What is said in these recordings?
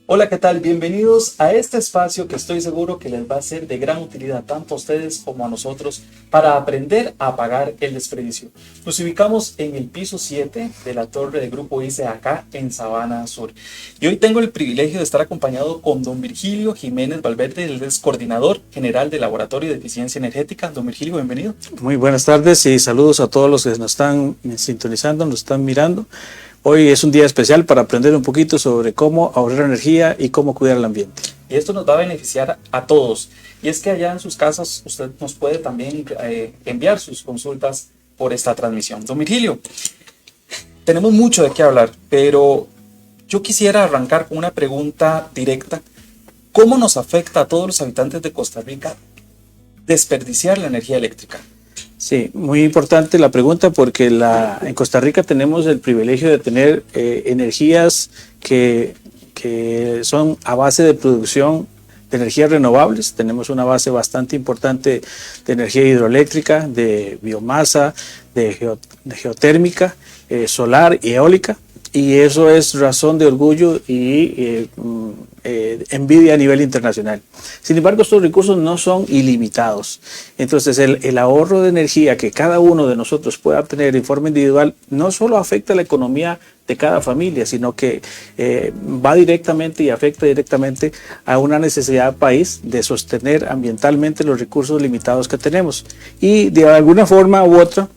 Hola, ¿qué tal? Bienvenidos a este espacio que estoy seguro que les va a ser de gran utilidad tanto a ustedes como a nosotros para aprender a apagar el desperdicio. Nos ubicamos en el piso 7 de la torre de Grupo ICE acá en Sabana Sur. Y hoy tengo el privilegio de estar acompañado con don Virgilio Jiménez Valverde, el coordinador general del Laboratorio de Eficiencia Energética. Don Virgilio, bienvenido. Muy buenas tardes y saludos a todos los que nos están sintonizando, nos están mirando. Hoy es un día especial para aprender un poquito sobre cómo ahorrar energía y cómo cuidar el ambiente. Y esto nos va a beneficiar a todos. Y es que allá en sus casas usted nos puede también enviar sus consultas por esta transmisión. Don Virgilio, tenemos mucho de qué hablar, pero yo quisiera arrancar con una pregunta directa. ¿Cómo nos afecta a todos los habitantes de Costa Rica desperdiciar la energía eléctrica? Sí, muy importante la pregunta porque en Costa Rica tenemos el privilegio de tener energías que son a base de producción de energías renovables. Tenemos una base bastante importante de energía hidroeléctrica, de biomasa, de geotérmica, solar y eólica. Y eso es razón de orgullo y envidia a nivel internacional. Sin embargo, estos recursos no son ilimitados. Entonces, el ahorro de energía que cada uno de nosotros pueda tener en forma individual no solo afecta a la economía de cada familia, sino que va directamente y afecta directamente a una necesidad del país de sostener ambientalmente los recursos limitados que tenemos. Y de alguna forma u otra,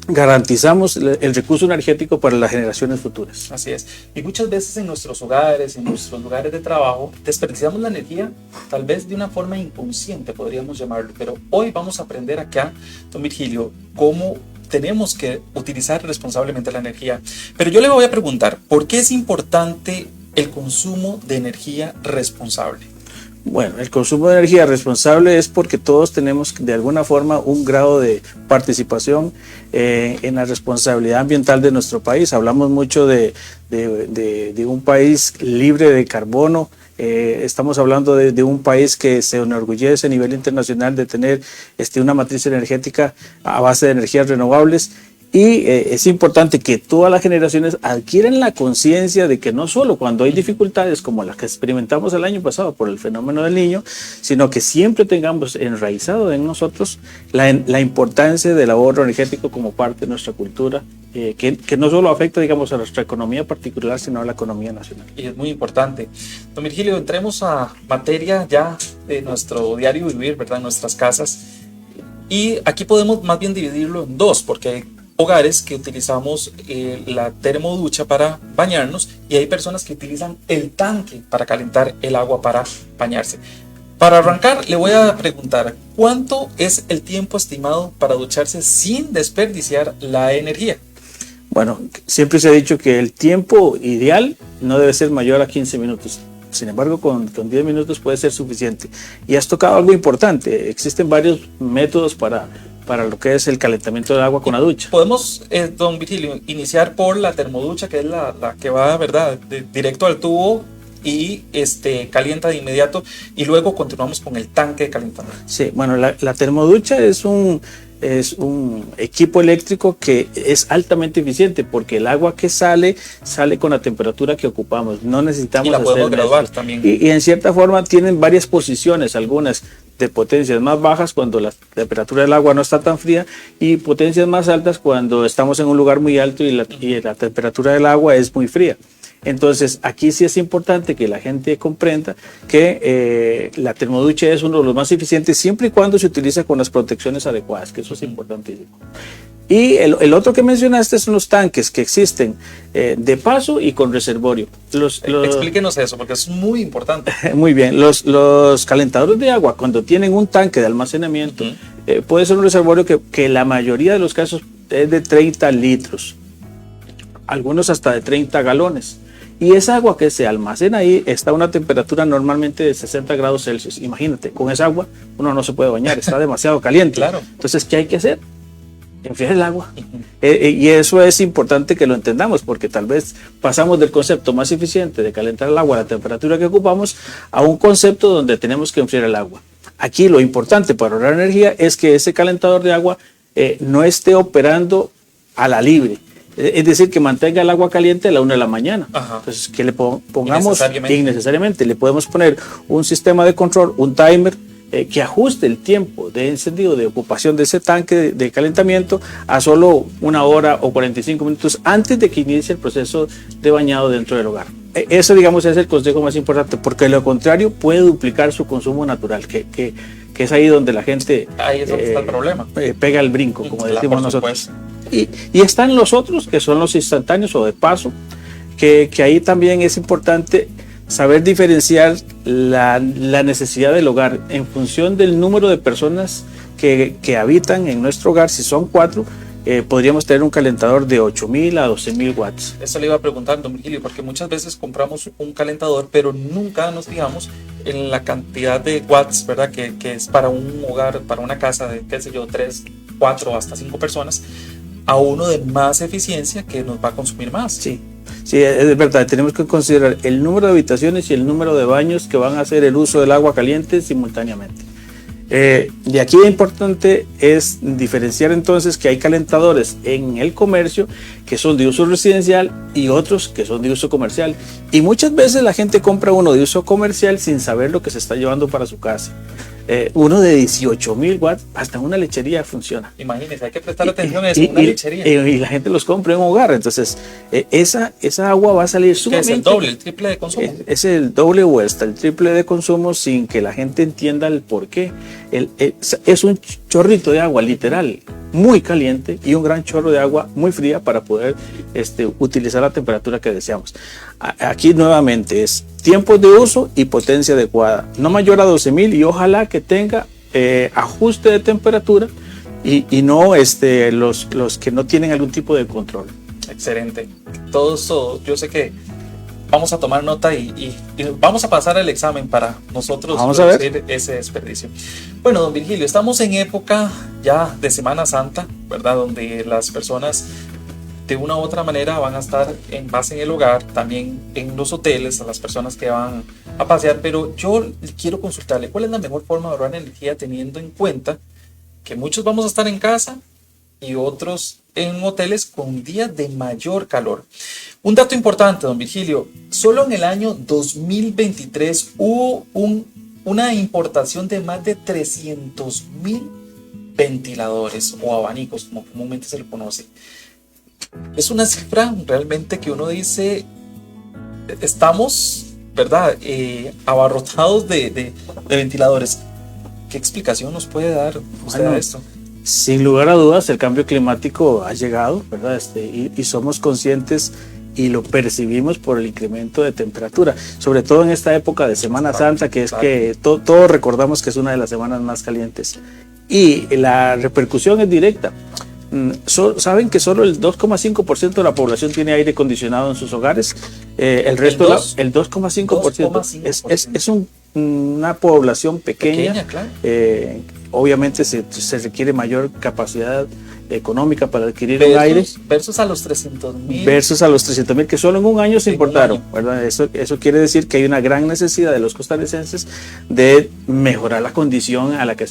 garantizamos el recurso energético para las generaciones futuras. Así es. Y muchas veces en nuestros hogares, en nuestros lugares de trabajo, desperdiciamos la energía tal vez de una forma inconsciente, podríamos llamarlo. Pero hoy vamos a aprender acá, don Virgilio, cómo tenemos que utilizar responsablemente la energía. Pero yo le voy a preguntar, ¿por qué es importante el consumo de energía responsable? Bueno, el consumo de energía responsable es porque todos tenemos de alguna forma un grado de participación en la responsabilidad ambiental de nuestro país. Hablamos mucho de un país libre de carbono. Estamos hablando de un país que se enorgullece a nivel internacional de tener una matriz energética a base de energías renovables. Y es importante que todas las generaciones adquieran la conciencia de que no solo cuando hay dificultades como las que experimentamos el año pasado por el fenómeno del Niño, sino que siempre tengamos enraizado en nosotros la importancia del ahorro energético como parte de nuestra cultura, que no solo afecta, digamos, a nuestra economía particular, sino a la economía nacional. Y es muy importante. Don Virgilio, entremos a materia ya de nuestro diario vivir, ¿verdad? En nuestras casas. Y aquí podemos más bien dividirlo en dos, porque hay hogares que utilizamos la termoducha para bañarnos y hay personas que utilizan el tanque para calentar el agua para bañarse. Para arrancar, le voy a preguntar, ¿cuánto es el tiempo estimado para ducharse sin desperdiciar la energía? Bueno, siempre se ha dicho que el tiempo ideal no debe ser mayor a 15 minutos. Sin embargo, con 10 minutos puede ser suficiente. Y has tocado algo importante. Existen varios métodos para lo que es el calentamiento del agua con la ducha. Podemos, don Virgilio, iniciar por la termoducha, que es la que va, ¿verdad?, directo al tubo y calienta de inmediato, y luego continuamos con el tanque de calentamiento. Sí, bueno, la termoducha es un equipo eléctrico que es altamente eficiente porque el agua que sale con la temperatura que ocupamos. No necesitamos y la podemos hacer graduar también. Y en cierta forma tienen varias posiciones, algunas de potencias más bajas cuando la temperatura del agua no está tan fría y potencias más altas cuando estamos en un lugar muy alto y la temperatura del agua es muy fría. Entonces, aquí sí es importante que la gente comprenda que la termoducha es uno de los más eficientes siempre y cuando se utiliza con las protecciones adecuadas, que eso es importantísimo. Y el otro que mencionaste son los tanques que existen de paso y con reservorio. Explíquenos eso, porque es muy importante. Muy bien, los calentadores de agua, cuando tienen un tanque de almacenamiento, puede ser un reservorio que la mayoría de los casos es de 30 litros, algunos hasta de 30 galones. Y esa agua que se almacena ahí está a una temperatura normalmente de 60 grados Celsius. Imagínate, con esa agua uno no se puede bañar, está demasiado caliente. Claro. Entonces, ¿qué hay que hacer? Enfriar el agua. Y eso es importante que lo entendamos, porque tal vez pasamos del concepto más eficiente de calentar el agua a la temperatura que ocupamos a un concepto donde tenemos que enfriar el agua. Aquí lo importante para ahorrar energía es que ese calentador de agua no esté operando a la libre, Es decir, que mantenga el agua caliente a la 1 de la mañana. Ajá. Entonces, que le pongamos Innecesariamente. le podemos poner un sistema de control, un timer, que ajuste el tiempo de encendido, de ocupación de ese tanque de calentamiento a solo 1 hora o 45 minutos antes de que inicie el proceso de bañado dentro del hogar. Eso, digamos, es el consejo más importante, porque de lo contrario puede duplicar su consumo natural, que es ahí donde la gente ahí es donde está el problema. Pega el brinco, como decimos nosotros. Y están los otros, que son los instantáneos o de paso, que ahí también es importante saber diferenciar la necesidad del hogar en función del número de personas que habitan en nuestro hogar. Si son 4, podríamos tener un calentador de 8.000 a 12.000 watts. Eso le iba a preguntar, don Virgilio, porque muchas veces compramos un calentador, pero nunca nos fijamos en la cantidad de watts, ¿verdad? Que es para un hogar, para una casa de, qué sé yo, 3, 4, hasta 5 personas, a uno de más eficiencia que nos va a consumir más. Sí, es verdad. Tenemos que considerar el número de habitaciones y el número de baños que van a hacer el uso del agua caliente simultáneamente. De aquí lo importante es diferenciar entonces que hay calentadores en el comercio que son de uso residencial y otros que son de uso comercial. Y muchas veces la gente compra uno de uso comercial sin saber lo que se está llevando para su casa. Uno de 18.000 watts, hasta en una lechería funciona. Imagínense, hay que prestar atención a eso, una lechería. Y la gente los compra en un hogar, entonces esa agua va a salir sumamente... ¿Es el doble, el triple de consumo? Es el doble o hasta el triple de consumo sin que la gente entienda el por qué. Es un chorrito de agua, literal, muy caliente, y un gran chorro de agua muy fría para poder utilizar la temperatura que deseamos. Aquí nuevamente es tiempos de uso y potencia adecuada, no mayor a 12.000, y ojalá que tenga ajuste de temperatura y no los que no tienen algún tipo de control. Excelente. Todo eso, yo sé que vamos a tomar nota y vamos a pasar el examen para nosotros reducir ese desperdicio. Bueno, don Virgilio, estamos en época ya de Semana Santa, ¿verdad? Donde las personas de una u otra manera van a estar en base en el hogar, también en los hoteles, a las personas que van a pasear, pero yo quiero consultarle cuál es la mejor forma de ahorrar energía teniendo en cuenta que muchos vamos a estar en casa y otros en hoteles con días de mayor calor. Un dato importante, don Virgilio, solo en el año 2023 hubo una importación de más de 300.000 ventiladores o abanicos, como comúnmente se le conoce. Es una cifra realmente que uno dice, estamos, ¿verdad?, abarrotados de ventiladores. ¿Qué explicación nos puede dar usted a esto? Sin lugar a dudas, el cambio climático ha llegado, ¿verdad? Y somos conscientes y lo percibimos por el incremento de temperatura, sobre todo en esta época de Semana Santa, que es que todos recordamos que es una de las semanas más calientes. Y la repercusión es directa. Saben que solo el 2,5% de la población tiene aire acondicionado en sus hogares. El resto, el 2,5%. Es una población pequeña, claro. Obviamente se requiere mayor capacidad económica para adquirir un aire. Versus a los 300.000. Versus a los 300.000 que solo en un año se importaron, ¿verdad? Eso quiere decir que hay una gran necesidad de los costarricenses de mejorar la condición a la que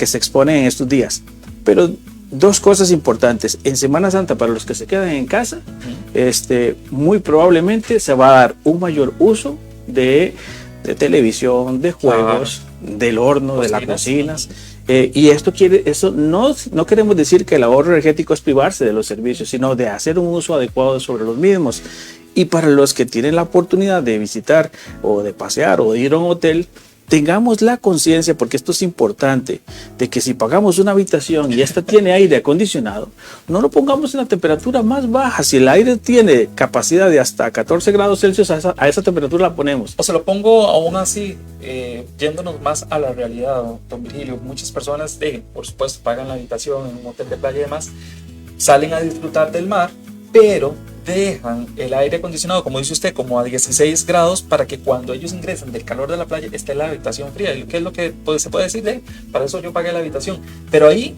se exponen en estos días. Pero dos cosas importantes. En Semana Santa, para los que se quedan en casa, muy probablemente se va a dar un mayor uso de televisión, de juegos, del horno, de las cocinas. Y eso no queremos decir que el ahorro energético es privarse de los servicios, sino de hacer un uso adecuado sobre los mismos. Y para los que tienen la oportunidad de visitar o de pasear o de ir a un hotel, tengamos la conciencia, porque esto es importante, de que si pagamos una habitación y esta tiene aire acondicionado, no lo pongamos en la temperatura más baja. Si el aire tiene capacidad de hasta 14 grados Celsius, a esa temperatura la ponemos. O se lo pongo aún así, yéndonos más a la realidad, don Virgilio. Muchas personas, por supuesto, pagan la habitación en un hotel de playa y demás, salen a disfrutar del mar, pero dejan el aire acondicionado, como dice usted, como a 16 grados para que cuando ellos ingresan del calor de la playa esté la habitación fría. ¿Qué es lo que se puede decir? Para eso yo pagué la habitación. Pero ahí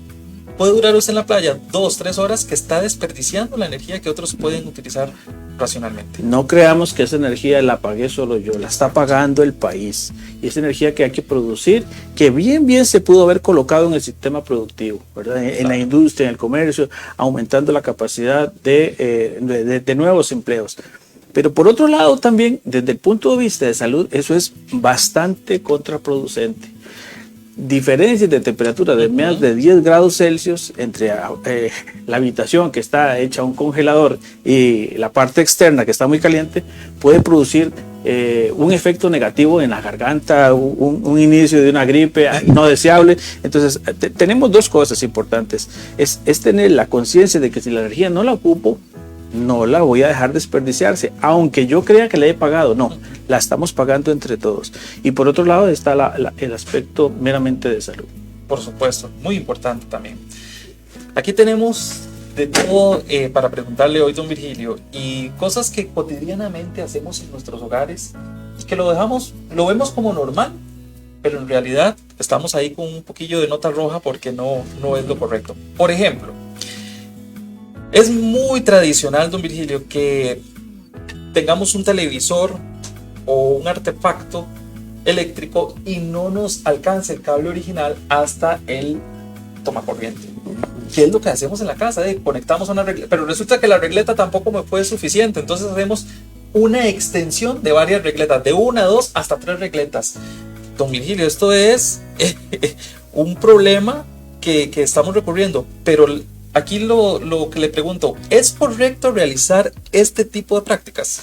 puede durar usted en la playa 2, 3 horas que está desperdiciando la energía que otros pueden utilizar racionalmente. No creamos que esa energía la pagué solo yo, la está pagando el país. Y es energía que hay que producir, que bien se pudo haber colocado en el sistema productivo, ¿verdad? En la industria, en el comercio, aumentando la capacidad de nuevos empleos. Pero por otro lado también, desde el punto de vista de salud, eso es bastante contraproducente. Diferencias de temperatura de más de 10 grados Celsius entre la habitación que está hecha un congelador y la parte externa que está muy caliente puede producir un efecto negativo en la garganta, un inicio de una gripe no deseable. Entonces tenemos dos cosas importantes, es tener la conciencia de que si la energía no la ocupo, no la voy a dejar desperdiciarse, aunque yo crea que la he pagado, no, la estamos pagando entre todos. Y por otro lado está el aspecto meramente de salud. Por supuesto, muy importante también. Aquí tenemos de todo para preguntarle hoy, don Virgilio, y cosas que cotidianamente hacemos en nuestros hogares y que lo vemos como normal, pero en realidad estamos ahí con un poquillo de nota roja porque no es lo correcto. Por ejemplo, es muy tradicional, don Virgilio, que tengamos un televisor o un artefacto eléctrico y no nos alcance el cable original hasta el tomacorriente. ¿Qué es lo que hacemos en la casa? Conectamos a una regleta, pero resulta que la regleta tampoco me fue suficiente, entonces hacemos una extensión de varias regletas, de 1, 2 hasta 3 regletas. Don Virgilio, esto es un problema que estamos recurriendo, pero aquí lo que le pregunto, ¿es correcto realizar este tipo de prácticas?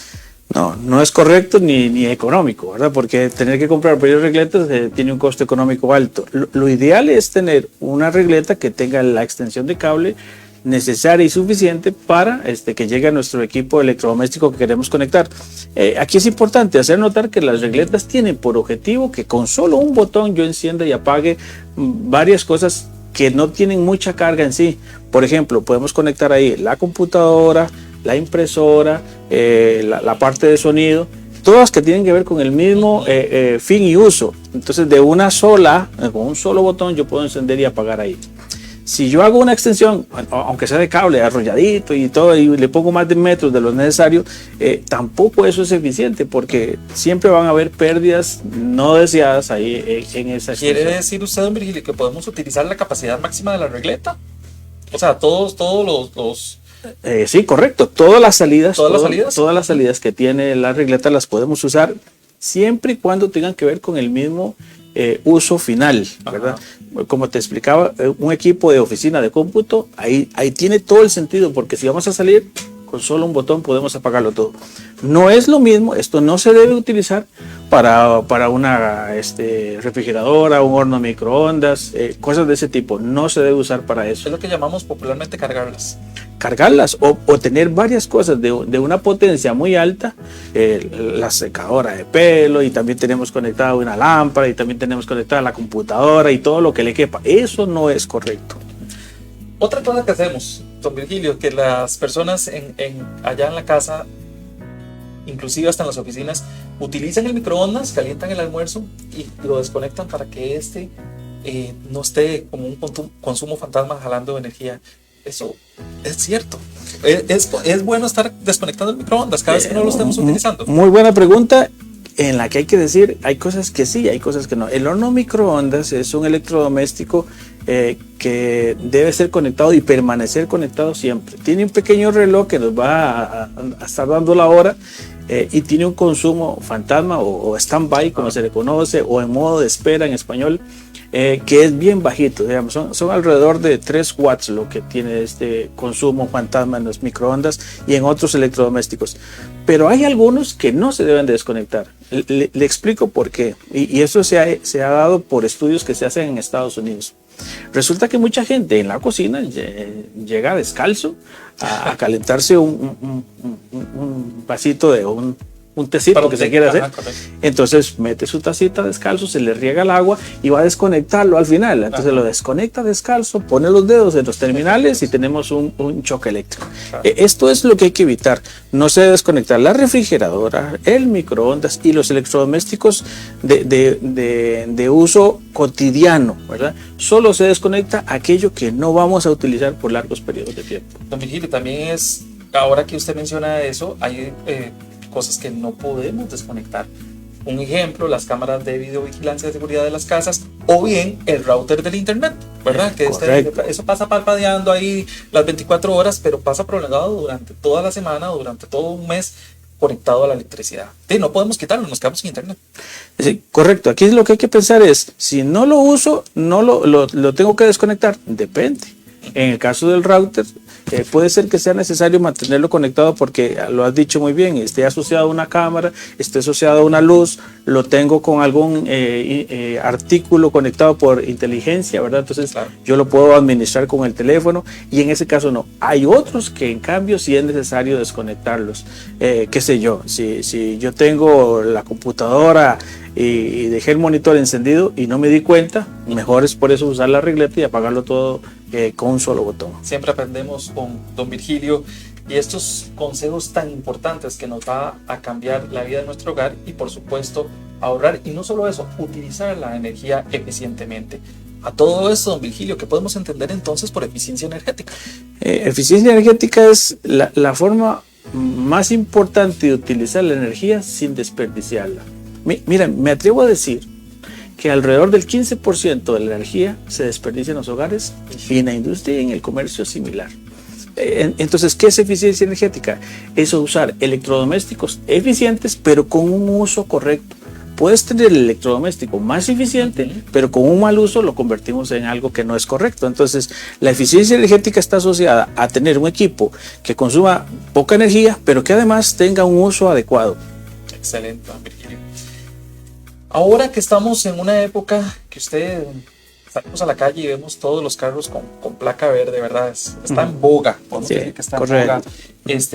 No es correcto ni económico, ¿verdad? Porque tener que comprar varias regletas tiene un costo económico alto. Lo ideal es tener una regleta que tenga la extensión de cable necesaria y suficiente para que llegue a nuestro equipo electrodoméstico que queremos conectar. Aquí es importante hacer notar que las regletas tienen por objetivo que con solo un botón yo encienda y apague varias cosas que no tienen mucha carga en sí. Por ejemplo, podemos conectar ahí la computadora, la impresora, la parte de sonido, todas que tienen que ver con el mismo fin y uso. Entonces, con un solo botón yo puedo encender y apagar ahí. Si yo hago una extensión, aunque sea de cable arrolladito y todo, y le pongo más de metros de lo necesario, tampoco eso es eficiente, porque siempre van a haber pérdidas no deseadas ahí en esa extensión. ¿Quiere decir usted, don Virgilio, que podemos utilizar la capacidad máxima de la regleta? O sea, todos los sí, correcto. Todas las salidas que tiene la regleta las podemos usar siempre y cuando tengan que ver con el mismo uso final, ¿verdad? Ajá. Como te explicaba, un equipo de oficina de cómputo, ahí tiene todo el sentido, porque si vamos a salir con solo un botón podemos apagarlo todo. No es lo mismo, esto no se debe utilizar para una refrigeradora, un horno microondas, cosas de ese tipo, no se debe usar para eso. Es lo que llamamos popularmente cargarlas o tener varias cosas de una potencia muy alta, la secadora de pelo, y también tenemos conectada una lámpara, y también tenemos conectada la computadora y todo lo que le quepa. Eso no es correcto. Otra cosa que hacemos, don Virgilio, que las personas allá en la casa, inclusive hasta en las oficinas, utilizan el microondas, calientan el almuerzo y lo desconectan para que no esté como un consumo fantasma jalando energía. Eso es cierto. Es bueno estar desconectando el microondas cada vez que no lo estemos utilizando. Muy buena pregunta, en la que hay que decir, hay cosas que sí, hay cosas que no. El horno microondas es un electrodoméstico que debe ser conectado y permanecer conectado siempre. Tiene un pequeño reloj que nos va a estar dando la hora, y tiene un consumo fantasma o stand-by, como se le conoce, o en modo de espera en español, que es bien bajito, digamos, son alrededor de 3 watts lo que tiene este consumo fantasma en los microondas y en otros electrodomésticos. Pero hay algunos que no se deben de desconectar. Le explico por qué, y eso se ha dado por estudios que se hacen en Estados Unidos. Resulta que mucha gente en la cocina llega descalzo a calentarse un vasito de un un tecito Para que se quiere hacer. correcto. Entonces mete su tacita descalzo, se le riega el agua y va a desconectarlo al final. Entonces lo desconecta descalzo, pone los dedos en los terminales y tenemos un choque eléctrico. Esto es lo que hay que evitar. No se debe desconectar la refrigeradora, el microondas y los electrodomésticos de uso cotidiano, ¿verdad? Solo se desconecta aquello que no vamos a utilizar por largos periodos de tiempo. Don Virgilio, también es, ahora que usted menciona eso, hay cosas que no podemos desconectar. Un ejemplo, las cámaras de videovigilancia de seguridad de las casas o bien el router del internet, ¿verdad? Que eso pasa parpadeando ahí las 24 horas, pero pasa prolongado durante toda la semana, durante todo un mes, conectado a la electricidad. Sí, no podemos quitarlo, nos quedamos sin internet. Sí, correcto. Aquí lo que hay que pensar es, si no lo uso, no lo tengo que desconectar. Depende. En el caso del router, puede ser que sea necesario mantenerlo conectado porque lo has dicho muy bien, esté asociado a una cámara, esté asociado a una luz, lo tengo con algún artículo conectado por inteligencia, ¿verdad? Entonces claro, yo lo puedo administrar con el teléfono y en ese caso no. Hay otros que en cambio sí es necesario desconectarlos. Qué sé yo, si yo tengo la computadora y dejé el monitor encendido y no me di cuenta, mejor es por eso usar la regleta y apagarlo todo con un solo botón. Siempre aprendemos con don Virgilio y estos consejos tan importantes que nos va a cambiar la vida de nuestro hogar y por supuesto ahorrar, y no solo eso, utilizar la energía eficientemente. A todo esto, don Virgilio, ¿qué podemos entender entonces por eficiencia energética? Eficiencia energética es la forma más importante de utilizar la energía sin desperdiciarla. Mira, me atrevo a decir que alrededor del 15% de la energía se desperdicia en los hogares y en la industria y en el comercio similar. Entonces, ¿qué es eficiencia energética? Es usar electrodomésticos eficientes, pero con un uso correcto. Puedes tener el electrodoméstico más eficiente, pero con un mal uso lo convertimos en algo que no es correcto. Entonces, la eficiencia energética está asociada a tener un equipo que consuma poca energía, pero que además tenga un uso adecuado. Excelente, don Virgilio. Ahora que estamos en una época que salimos a la calle y vemos todos los carros con placa verde, ¿verdad? Está en boga, podemos decir que está en boga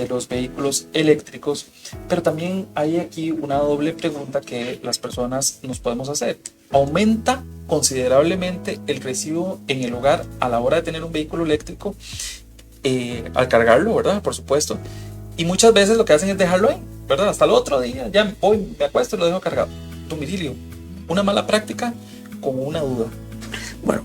los vehículos eléctricos, pero también hay aquí una doble pregunta que las personas nos podemos hacer. ¿Aumenta considerablemente el recibo en el hogar a la hora de tener un vehículo eléctrico al cargarlo, ¿verdad? Por supuesto. Y muchas veces lo que hacen es dejarlo ahí, ¿verdad? Hasta el otro día, ya voy, me acuesto y lo dejo cargado. Don Virgilio, una mala práctica como una duda. Bueno,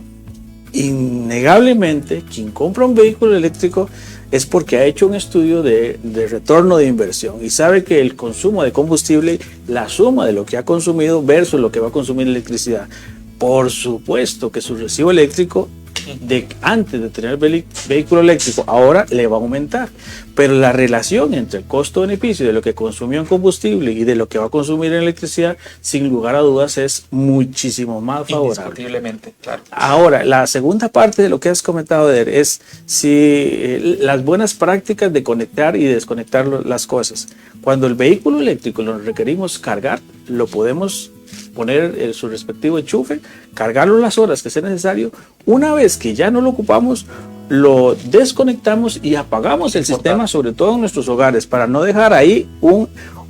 innegablemente quien compra un vehículo eléctrico es porque ha hecho un estudio de retorno de inversión y sabe que el consumo de combustible, la suma de lo que ha consumido versus lo que va a consumir electricidad. Por supuesto que su recibo eléctrico antes de tener vehículo eléctrico ahora le va a aumentar, pero la relación entre el costo-beneficio de lo que consumió en combustible y de lo que va a consumir en electricidad, sin lugar a dudas, es muchísimo más favorable. Indiscutiblemente, claro. Ahora, la segunda parte de lo que has comentado, Eder, es si las buenas prácticas de conectar y desconectar las cosas. Cuando el vehículo eléctrico lo requerimos cargar, lo podemos poner su respectivo enchufe, cargarlo las horas que sea necesario. Una vez que ya no lo ocupamos, lo desconectamos y apagamos el sistema, sobre todo en nuestros hogares, para no dejar ahí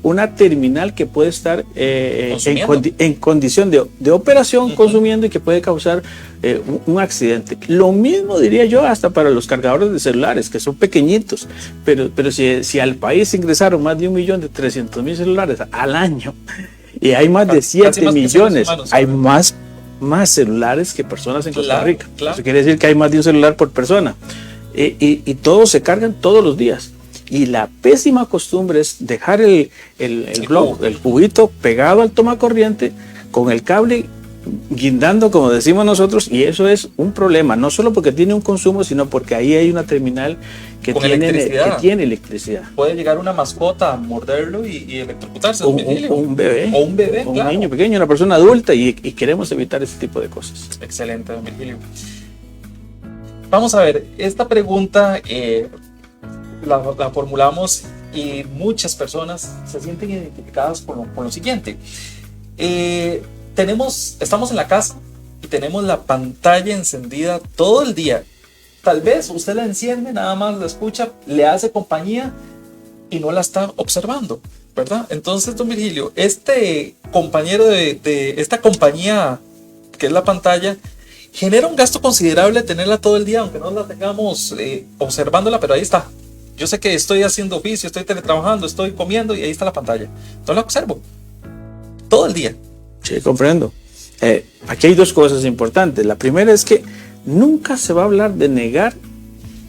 una terminal que puede estar en condición de operación, consumiendo y que puede causar un accidente. Lo mismo diría yo hasta para los cargadores de celulares, que son pequeñitos, pero si al país ingresaron más de 1.300.000 celulares al año, y hay más de 7 millones, hay más celulares que personas en Costa Rica. Claro. Eso quiere decir que hay más de un celular por persona. Y todos se cargan todos los días. Y la pésima costumbre es dejar el cubito pegado al tomacorriente con el cable guindando, como decimos nosotros, y eso es un problema, no solo porque tiene un consumo, sino porque ahí hay una terminal que tiene electricidad. Puede llegar una mascota a morderlo y electrocutarse. Un bebé. O un bebé, un niño pequeño, una persona adulta, y queremos evitar ese tipo de cosas. Excelente, don Virgilio. Vamos a ver, esta pregunta la formulamos y muchas personas se sienten identificadas con lo siguiente. Estamos en la casa y tenemos la pantalla encendida todo el día. Tal vez usted la enciende, nada más la escucha, le hace compañía y no la está observando. ¿verdad? Entonces, don Virgilio, este compañero de esta compañía que es la pantalla, genera un gasto considerable tenerla todo el día, aunque no la tengamos observándola, pero ahí está. Yo sé que estoy haciendo oficio, estoy teletrabajando, estoy comiendo y ahí está la pantalla. Entonces la observo todo el día. Sí, comprendo. Aquí hay dos cosas importantes. La primera es que nunca se va a hablar de negar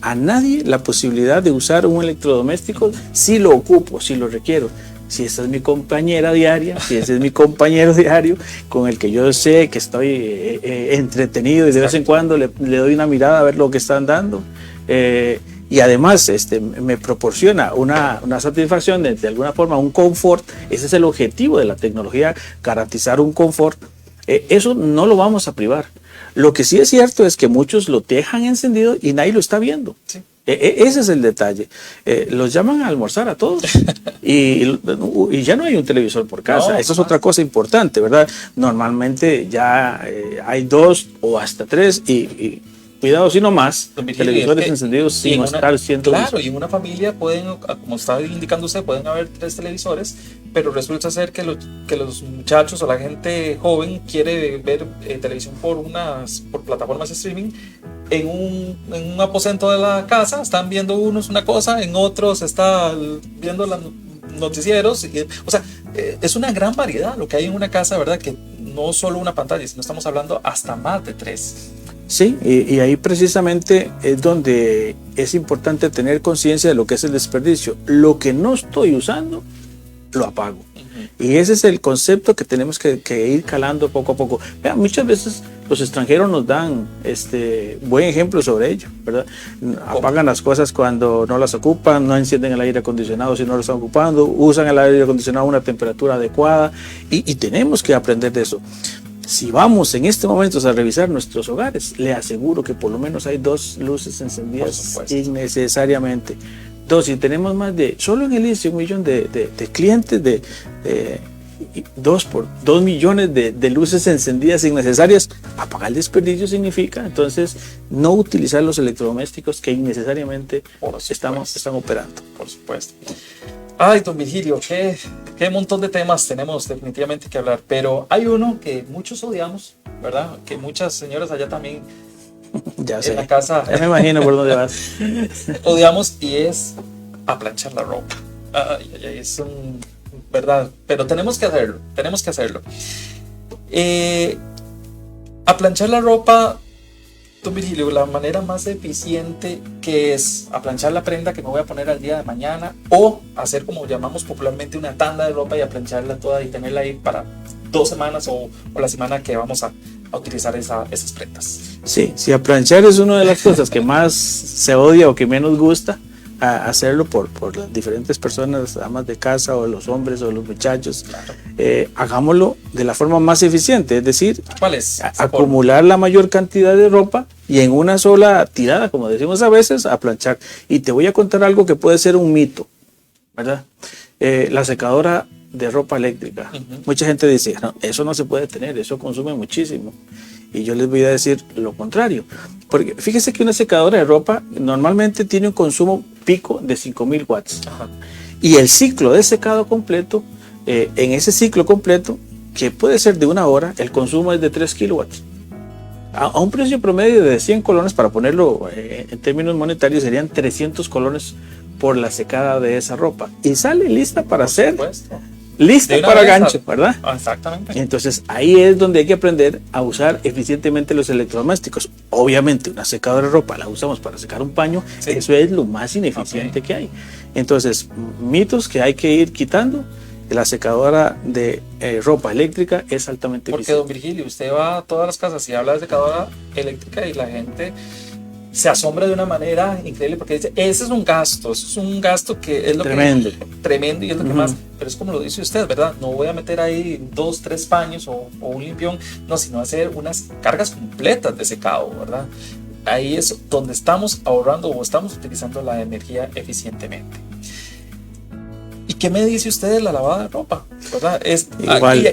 a nadie la posibilidad de usar un electrodoméstico si lo ocupo, si lo requiero. Si esa es mi compañera diaria, si ese es mi compañero diario con el que yo sé que estoy entretenido y de vez en cuando le doy una mirada a ver lo que están dando. Y además me proporciona una satisfacción, de alguna forma, un confort. Ese es el objetivo de la tecnología, garantizar un confort. Eso no lo vamos a privar. Lo que sí es cierto es que muchos lo dejan encendido y nadie lo está viendo. Sí. Ese es el detalle. Los llaman a almorzar a todos y ya no hay un televisor por casa. No, eso es otra cosa importante, ¿verdad? Normalmente ya hay 2 o hasta 3 y cuidado si no más, televisores encendidos sin estar siendo claro, y en una familia pueden, como está indicando usted, pueden haber 3 televisores, pero resulta ser que los muchachos o la gente joven quiere ver televisión por plataformas de streaming. En un aposento de la casa están viendo unos una cosa, en otros está viendo los noticieros. O sea, es una gran variedad lo que hay en una casa, ¿verdad? Que no solo una pantalla, sino estamos hablando hasta más de 3. Sí, y ahí precisamente es donde es importante tener conciencia de lo que es el desperdicio. Lo que no estoy usando, lo apago. Y ese es el concepto que tenemos que ir calando poco a poco. Vean, muchas veces los extranjeros nos dan buen ejemplo sobre ello, ¿verdad? Apagan las cosas cuando no las ocupan, no encienden el aire acondicionado si no lo están ocupando, usan el aire acondicionado a una temperatura adecuada y tenemos que aprender de eso. Si vamos en este momento a revisar nuestros hogares, le aseguro que por lo menos hay 2 luces encendidas innecesariamente. 2, y tenemos más de, solo en el ICE, 1 millón de clientes, 2 millones de luces encendidas innecesarias. Apagar el desperdicio significa entonces no utilizar los electrodomésticos que innecesariamente están operando. Por supuesto. Ay, don Virgilio, qué montón de temas tenemos definitivamente que hablar, pero hay uno que muchos odiamos, ¿verdad? Que muchas señoras allá también ya sé, en la casa ya me imagino por dónde vas. odiamos, y es aplanchar la ropa. Es verdad, pero tenemos que hacerlo. Aplanchar la ropa, don Virgilio, la manera más eficiente, que es aplanchar la prenda que me voy a poner al día de mañana, o hacer, como llamamos popularmente, una tanda de ropa y aplancharla toda y tenerla ahí para 2 semanas o la semana que vamos a utilizar esas prendas. Sí, si aplanchar es una de las cosas que más se odia o que menos gusta hacerlo por las diferentes personas, amas de casa o los hombres o los muchachos, claro. Hagámoslo de la forma más eficiente, es decir, ¿cuál es? Acumular la mayor cantidad de ropa y en una sola tirada, como decimos a veces, a planchar. Y te voy a contar algo que puede ser un mito, ¿verdad? La secadora de ropa eléctrica. Mucha gente dice, no, eso no se puede tener, eso consume muchísimo. Y yo les voy a decir lo contrario. Porque fíjese que una secadora de ropa normalmente tiene un consumo pico de 5.000 watts. Ajá. Y el ciclo de secado completo, en ese ciclo completo, que puede ser de 1 hora, el consumo es de 3 kilowatts. A un precio promedio de 100 colones, para ponerlo en términos monetarios, serían 300 colones por la secada de esa ropa. Y sale lista para hacer... Lista para gancho, ¿verdad? Exactamente. Entonces ahí es donde hay que aprender a usar eficientemente los electrodomésticos. Obviamente una secadora de ropa la usamos para secar un paño, sí. Eso es lo más ineficiente que hay. Entonces, mitos que hay que ir quitando. La secadora de ropa eléctrica es altamente eficiente. Porque, don Virgilio, usted va a todas las casas y habla de secadora eléctrica y la gente se asombra de una manera increíble, porque dice, ese es un gasto que es lo tremendo. Tremendo, y es lo que más, pero es como lo dice usted, ¿verdad? No voy a meter ahí 2, 3 paños o un limpión, no, sino hacer unas cargas completas de secado, ¿verdad? Ahí es donde estamos ahorrando o estamos utilizando la energía eficientemente. ¿Y qué me dice usted de la lavada de ropa? ¿Verdad?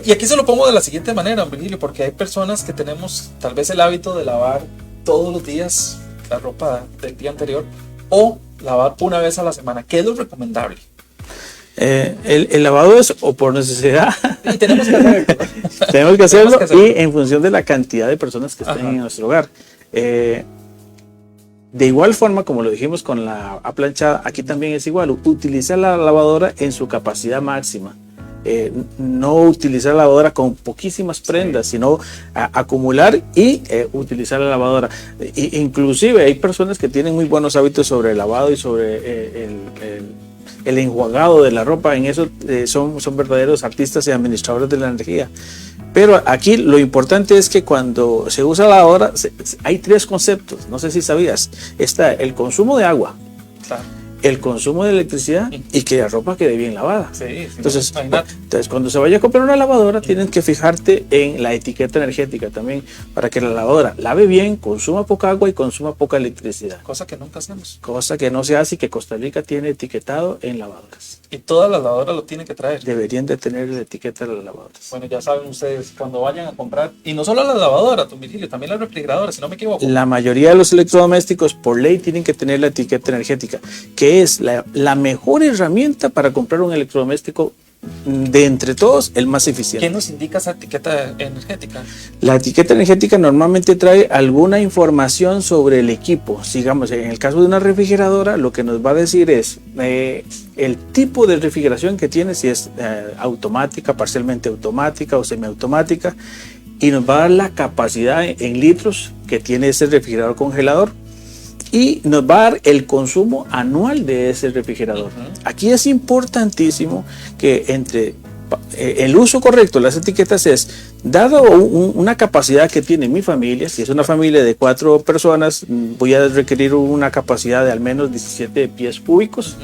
Y aquí se lo pongo de la siguiente manera, don Virgilio, porque hay personas que tenemos tal vez el hábito de lavar todos los días la ropa del día anterior, o lavar una vez a la semana. ¿Qué es lo recomendable? El lavado es o por necesidad. Y tenemos que hacerlo. Tenemos que hacerlo y en función de la cantidad de personas que estén en nuestro hogar. De igual forma, como lo dijimos con la planchada, aquí también es igual. Utiliza la lavadora en su capacidad máxima. No utilizar la lavadora con poquísimas prendas, sino acumular y utilizar la lavadora. Inclusive hay personas que tienen muy buenos hábitos sobre el lavado y sobre el enjuagado de la ropa. En eso son verdaderos artistas y administradores de la energía. Pero aquí lo importante es que cuando se usa la lavadora hay tres conceptos, no sé si sabías. Está el consumo de agua, Claro. el consumo de electricidad y que la ropa quede bien lavada. Sí, Entonces, cuando se vaya a comprar una lavadora, tienes que fijarte en la etiqueta energética también, para que la lavadora lave bien, consuma poca agua y consuma poca electricidad. cosa que nunca hacemos. Cosa que no se hace y que Costa Rica tiene etiquetado en lavadoras. Y todas las lavadoras lo tienen que traer. Deberían de tener la etiqueta de las lavadoras. Bueno, ya saben ustedes, cuando vayan a comprar, y no solo las lavadoras, don Virgilio, también las refrigeradoras, si no me equivoco. La mayoría de los electrodomésticos por ley tienen que tener la etiqueta energética, que es la mejor herramienta para comprar un electrodoméstico de entre todos, el más eficiente. ¿Qué nos indica esa etiqueta energética? La etiqueta energética normalmente trae alguna información sobre el equipo. Digamos, en el caso de una refrigeradora, lo que nos va a decir es el tipo de refrigeración que tiene, si es automática, parcialmente automática o semiautomática, y nos va a dar la capacidad en litros que tiene ese refrigerador congelador. Y nos va a dar el consumo anual de ese refrigerador. Aquí es importantísimo que entre el uso correcto de las etiquetas es, dado una capacidad que tiene mi familia, si es una familia de 4 personas, voy a requerir una capacidad de al menos 17 pies cúbicos.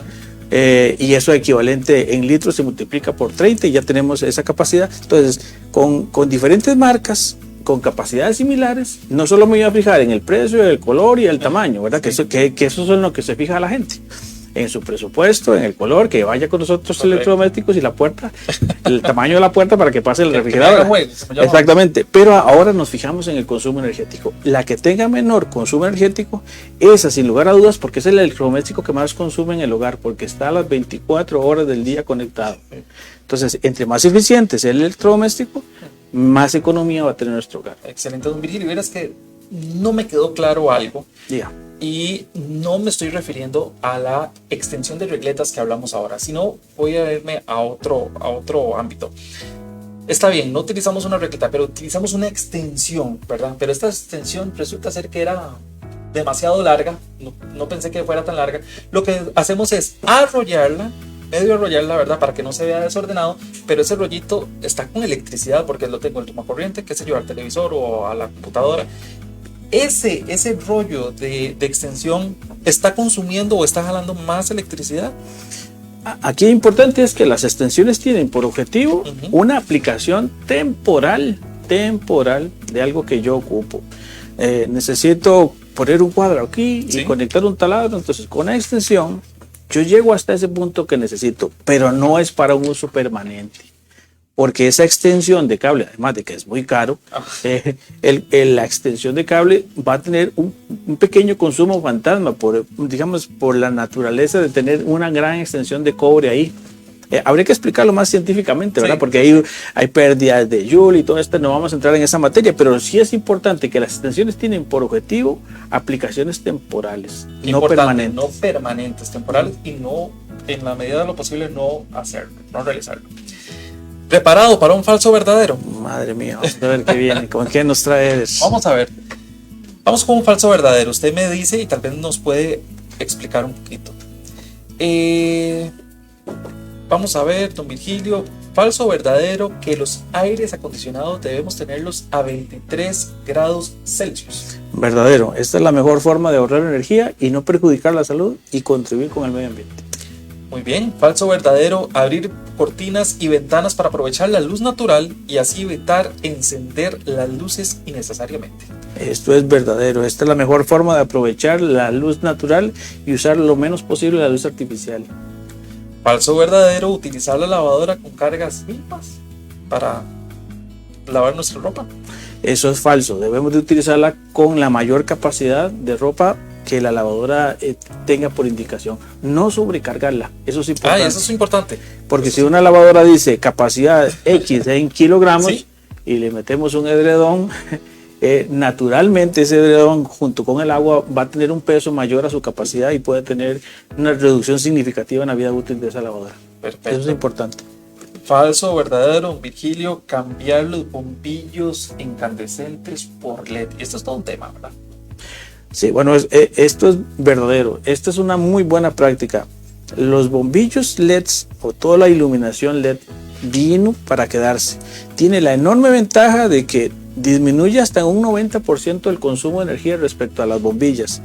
Y eso equivalente en litros se multiplica por 30 y ya tenemos esa capacidad. Entonces, con diferentes marcas, con capacidades similares, no solo me voy a fijar en el precio, el color y el tamaño, ¿verdad? Sí. Que eso es lo que se fija la gente. En su presupuesto, en el color, que vaya con nosotros electrodomésticos y la puerta, el tamaño de la puerta para que pase el refrigerador. Exactamente. Pero ahora nos fijamos en el consumo energético. La que tenga menor consumo energético, esa sin lugar a dudas, porque es el electrodoméstico que más consume en el hogar, porque está a las 24 horas del día conectado. Entonces, entre más eficiente sea el electrodoméstico, más economía va a tener nuestro hogar. Excelente, don Virgilio. Verás que no me quedó claro algo. Yeah. Y no me estoy refiriendo a la extensión de regletas que hablamos ahora, sino voy a irme a otro ámbito. Está bien, no utilizamos una regleta, pero utilizamos una extensión, ¿verdad? Pero esta extensión resulta ser que era demasiado larga, no pensé que fuera tan larga. Lo que hacemos es medio arrollarla, ¿verdad? Para que no se vea desordenado, pero ese rollito está con electricidad porque lo tengo en tomacorriente, qué sé yo, al televisor o a la computadora. Ese rollo de extensión está consumiendo o está jalando más electricidad. Aquí lo importante es que las extensiones tienen por objetivo una aplicación temporal de algo que yo ocupo. Necesito poner un cuadro aquí y conectar un taladro, entonces con la extensión yo llego hasta ese punto que necesito, pero no es para un uso permanente. Porque esa extensión de cable, además de que es muy caro, la extensión de cable va a tener un pequeño consumo fantasma, por la naturaleza de tener una gran extensión de cobre ahí. Habría que explicarlo más científicamente, ¿verdad? Porque hay pérdidas de Joule y todo esto, no vamos a entrar en esa materia, pero sí es importante que las extensiones tienen por objetivo aplicaciones temporales, no permanentes. No permanentes, temporales, y no, en la medida de lo posible, no realizarlo. ¿Preparado para un falso verdadero? Madre mía, vamos a ver qué viene, ¿con qué nos trae? Vamos a ver. Vamos con un falso verdadero. Usted me dice y tal vez nos puede explicar un poquito. Vamos a ver, don Virgilio. Falso verdadero que los aires acondicionados debemos tenerlos a 23 grados Celsius. Verdadero. Esta es la mejor forma de ahorrar energía y no perjudicar la salud y contribuir con el medio ambiente. Muy bien. Falso verdadero, abrir cortinas y ventanas para aprovechar la luz natural y así evitar encender las luces innecesariamente. Esto es verdadero. Esta es la mejor forma de aprovechar la luz natural y usar lo menos posible la luz artificial. Falso verdadero, utilizar la lavadora con cargas limpas para lavar nuestra ropa. Eso es falso. Debemos de utilizarla con la mayor capacidad de ropa que la lavadora tenga por indicación. No sobrecargarla, eso es importante. Eso es importante. Porque si una lavadora dice capacidad X en kilogramos, ¿sí?, y le metemos un edredón, naturalmente ese edredón junto con el agua va a tener un peso mayor a su capacidad y puede tener una reducción significativa en la vida útil de esa lavadora. Perfecto. Eso es importante. Falso o verdadero, Virgilio, cambiar los bombillos incandescentes por LED. Y esto es todo un tema, ¿verdad? Sí, bueno, esto es verdadero. Esta es una muy buena práctica. Los bombillos LEDs o toda la iluminación LED vino para quedarse. Tiene la enorme ventaja de que disminuye hasta un 90% el consumo de energía respecto a las bombillas.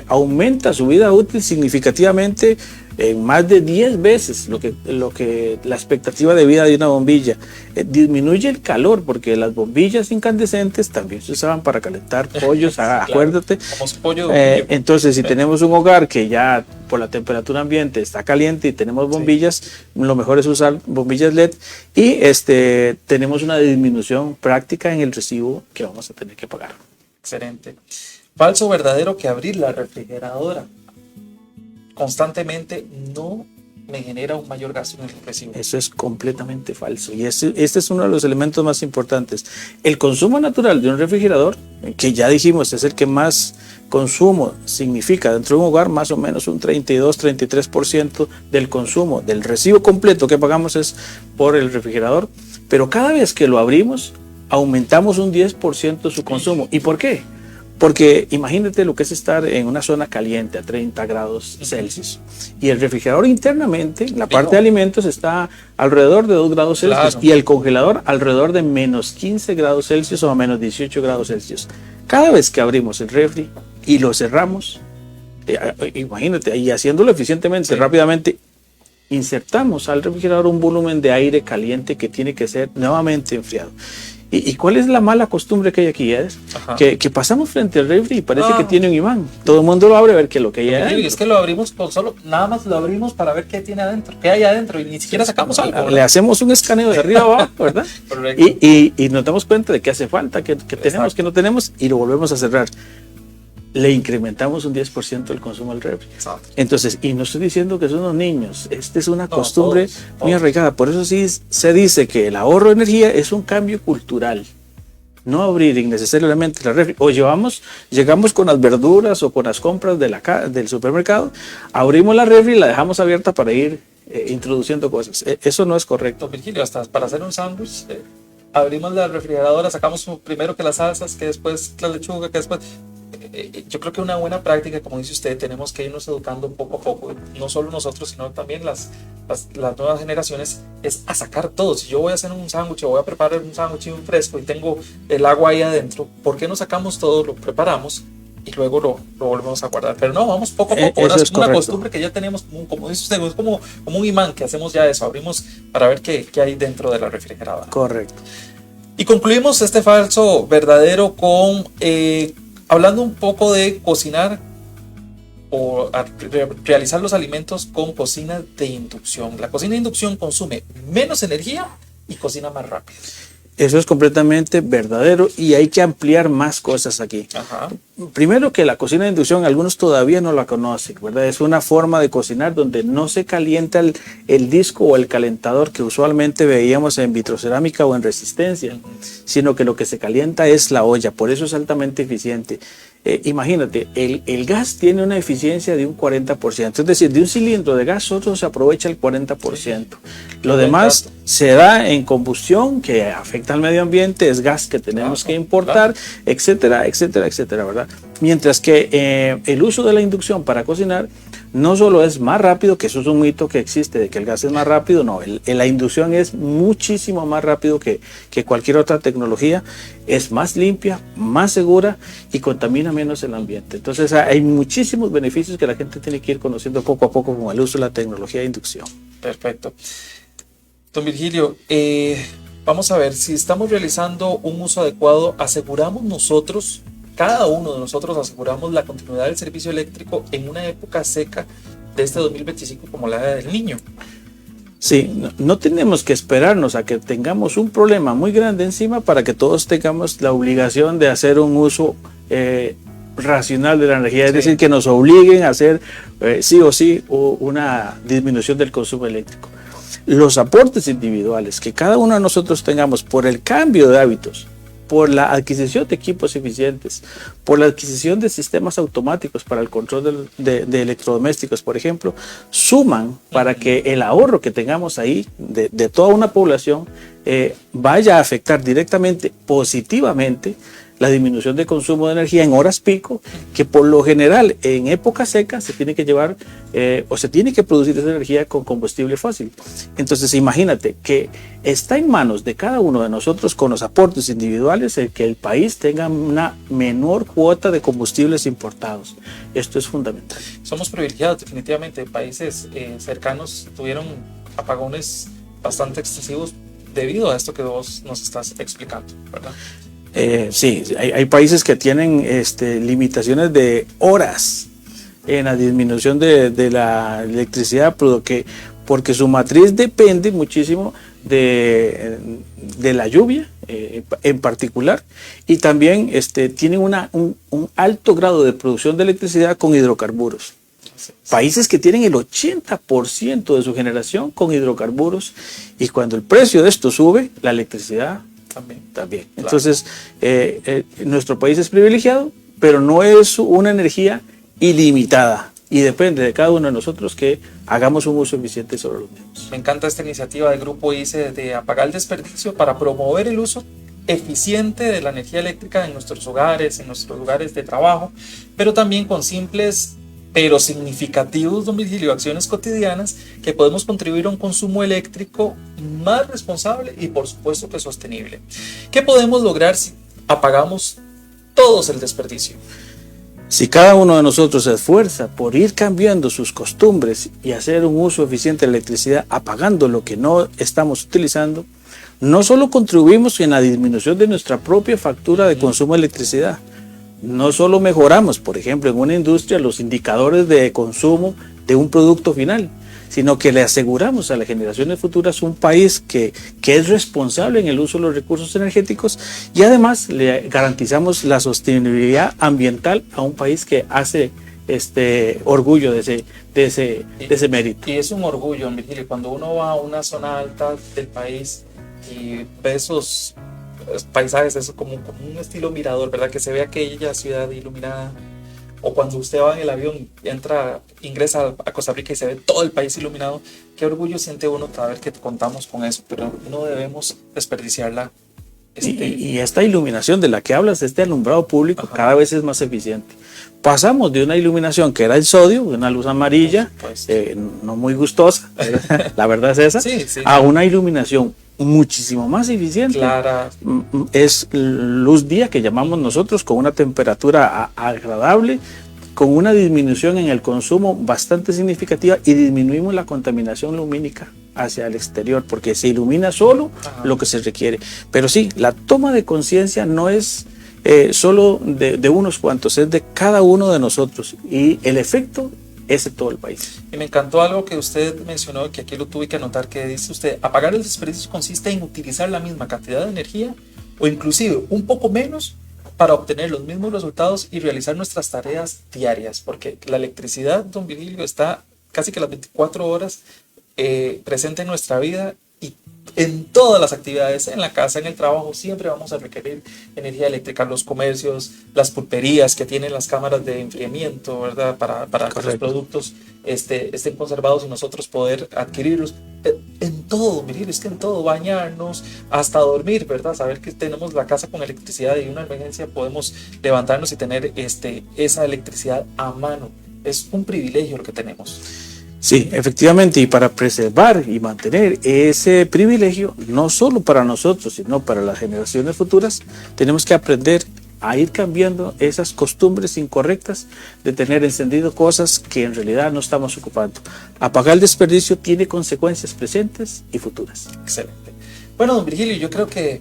Aumenta su vida útil significativamente en más de 10 veces lo que la expectativa de vida de una bombilla. Disminuye el calor porque las bombillas incandescentes también se usaban para calentar pollos, claro, acuérdate. Pollo entonces, si tenemos un hogar que ya por la temperatura ambiente está caliente y tenemos bombillas, lo mejor es usar bombillas LED y tenemos una disminución práctica en el recibo que vamos a tener que pagar. Excelente. Falso o verdadero, que abrir la refrigeradora constantemente no me genera un mayor gasto en el recibo. Eso es completamente falso y este es uno de los elementos más importantes. El consumo natural de un refrigerador, que ya dijimos es el que más consumo significa dentro de un hogar, más o menos un 32-33% del consumo, del recibo completo que pagamos es por el refrigerador, pero cada vez que lo abrimos aumentamos un 10% su consumo. ¿Y por qué? Porque imagínate lo que es estar en una zona caliente a 30 grados Celsius y el refrigerador internamente, la parte de alimentos está alrededor de 2 grados Celsius, claro, y el congelador alrededor de menos 15 grados Celsius o a menos 18 grados Celsius. Cada vez que abrimos el refri y lo cerramos, imagínate, y haciéndolo eficientemente, rápidamente, insertamos al refrigerador un volumen de aire caliente que tiene que ser nuevamente enfriado. ¿Y cuál es la mala costumbre que hay aquí? Que pasamos frente al refri y parece que tiene un imán. Todo el mundo lo abre a ver qué es lo que hay adentro. Y es que lo abrimos nada más lo abrimos para ver qué tiene adentro, qué hay adentro y ni siquiera sacamos algo, ¿verdad? Le hacemos un escaneo de arriba abajo, ¿verdad? y nos damos cuenta de que hace falta, que tenemos, que no tenemos y lo volvemos a cerrar. Le incrementamos un 10% el consumo del refri. Exacto. Entonces, y no estoy diciendo que son los niños, esta es una costumbre muy arraigada. Por eso sí se dice que el ahorro de energía es un cambio cultural. No abrir innecesariamente la refri. O llegamos con las verduras o con las compras del supermercado, abrimos la refri y la dejamos abierta para ir introduciendo cosas. Eso no es correcto. Virgilio, hasta para hacer un sándwich, abrimos la refrigeradora, sacamos primero que las salsas, que después la lechuga, que después... Yo creo que una buena práctica, como dice usted, tenemos que irnos educando poco a poco, no solo nosotros, sino también las nuevas generaciones, es a sacar todo. Si yo voy a hacer un sándwich o voy a preparar un sándwich fresco y tengo el agua ahí adentro, ¿por qué no sacamos todo, lo preparamos y luego lo volvemos a guardar? Pero no, vamos poco a poco. Ahora es una costumbre que ya tenemos, como dice usted, es como un imán que hacemos ya eso, abrimos para ver qué hay dentro de la refrigeradora. Correcto. Y concluimos este falso verdadero con... hablando un poco de cocinar o realizar los alimentos con cocina de inducción. La cocina de inducción consume menos energía y cocina más rápido. Eso es completamente verdadero y hay que ampliar más cosas aquí. Ajá. Primero, que la cocina de inducción, algunos todavía no la conocen, ¿verdad? Es una forma de cocinar donde no se calienta el disco o el calentador que usualmente veíamos en vitrocerámica o en resistencia, sino que lo que se calienta es la olla, por eso es altamente eficiente. Imagínate, el gas tiene una eficiencia de un 40%, es decir, de un cilindro de gas solo se aprovecha el 40%. Lo demás se da en combustión, que afecta al medio ambiente, es gas que tenemos que importar, etcétera, etcétera, etcétera, ¿verdad? Mientras que el uso de la inducción para cocinar no solo es más rápido, que eso es un mito que existe de que el gas es más rápido, no, la inducción es muchísimo más rápido que cualquier otra tecnología, es más limpia, más segura y contamina menos el ambiente. Entonces hay muchísimos beneficios que la gente tiene que ir conociendo poco a poco con el uso de la tecnología de inducción. Perfecto. Don Virgilio, vamos a ver, si estamos realizando un uso adecuado, aseguramos nosotros, cada uno de nosotros aseguramos la continuidad del servicio eléctrico en una época seca de este 2025 como la del Niño. Sí, no tenemos que esperarnos a que tengamos un problema muy grande encima para que todos tengamos la obligación de hacer un uso racional de la energía, es decir, que nos obliguen a hacer sí o sí una disminución del consumo eléctrico. Los aportes individuales que cada uno de nosotros tengamos por el cambio de hábitos, por la adquisición de equipos eficientes, por la adquisición de sistemas automáticos para el control de electrodomésticos, por ejemplo, suman para que el ahorro que tengamos ahí de toda una población vaya a afectar directamente, positivamente, la disminución de consumo de energía en horas pico, que por lo general en época seca se tiene que llevar o se tiene que producir esa energía con combustible fósil. Entonces imagínate que está en manos de cada uno de nosotros con los aportes individuales el que el país tenga una menor cuota de combustibles importados. Esto es fundamental. Somos privilegiados, definitivamente. Países cercanos tuvieron apagones bastante excesivos debido a esto que vos nos estás explicando, ¿verdad? Sí, hay países que tienen limitaciones de horas en la disminución de la electricidad, porque su matriz depende muchísimo de la lluvia en particular, y también tienen un alto grado de producción de electricidad con hidrocarburos. Países que tienen el 80% de su generación con hidrocarburos, y cuando el precio de esto sube, la electricidad también. Claro. Entonces, nuestro país es privilegiado, pero no es una energía ilimitada, y depende de cada uno de nosotros que hagamos un uso eficiente sobre los mismos. Me encanta esta iniciativa del Grupo ICE de apagar el desperdicio para promover el uso eficiente de la energía eléctrica en nuestros hogares, en nuestros lugares de trabajo, pero también con simples pero significativos, don Virgilio, acciones cotidianas que podemos contribuir a un consumo eléctrico más responsable y por supuesto que sostenible. ¿Qué podemos lograr si apagamos todos el desperdicio? Si cada uno de nosotros se esfuerza por ir cambiando sus costumbres y hacer un uso eficiente de la electricidad, apagando lo que no estamos utilizando, no solo contribuimos en la disminución de nuestra propia factura de consumo de electricidad, no solo mejoramos, por ejemplo, en una industria los indicadores de consumo de un producto final, sino que le aseguramos a las generaciones futuras un país que es responsable en el uso de los recursos energéticos, y además le garantizamos la sostenibilidad ambiental a un país que hace orgullo de ese mérito. Y es un orgullo, Virgilio, cuando uno va a una zona alta del país y ve esos paisajes, eso como un estilo mirador, ¿verdad? Que se ve aquella ciudad iluminada, o cuando usted va en el avión, ingresa a Costa Rica y se ve todo el país iluminado. Qué orgullo siente uno cada vez que contamos con eso, pero no debemos desperdiciarla. Y esta iluminación de la que hablas, este alumbrado público, cada vez es más eficiente. Pasamos de una iluminación que era el sodio, una luz amarilla, no muy gustosa, la verdad es esa, sí. A una iluminación muchísimo más eficiente. Clara. Es luz día, que llamamos nosotros, con una temperatura agradable, con una disminución en el consumo bastante significativa, y disminuimos la contaminación lumínica hacia el exterior, porque se ilumina solo lo que se requiere. Pero sí, la toma de conciencia no es solo de unos cuantos, es de cada uno de nosotros, y el efecto es de todo el país. Y me encantó algo que usted mencionó, que aquí lo tuve que anotar, que dice usted: apagar el desperdicio consiste en utilizar la misma cantidad de energía o inclusive un poco menos para obtener los mismos resultados y realizar nuestras tareas diarias, porque la electricidad, don Virgilio, está casi que las 24 horas presente en nuestra vida, y en todas las actividades, en la casa, en el trabajo, siempre vamos a requerir energía eléctrica. Los comercios, las pulperías que tienen las cámaras de enfriamiento, ¿verdad? Para que los productos estén conservados y nosotros poder adquirirlos. En todo, miren, es que en todo, bañarnos, hasta dormir, ¿verdad? Saber que tenemos la casa con electricidad y en una emergencia podemos levantarnos y tener esa electricidad a mano. Es un privilegio lo que tenemos. Sí, efectivamente, y para preservar y mantener ese privilegio, no solo para nosotros, sino para las generaciones futuras, tenemos que aprender a ir cambiando esas costumbres incorrectas de tener encendido cosas que en realidad no estamos ocupando. Apagar el desperdicio tiene consecuencias presentes y futuras. Excelente. Bueno, don Virgilio, yo creo que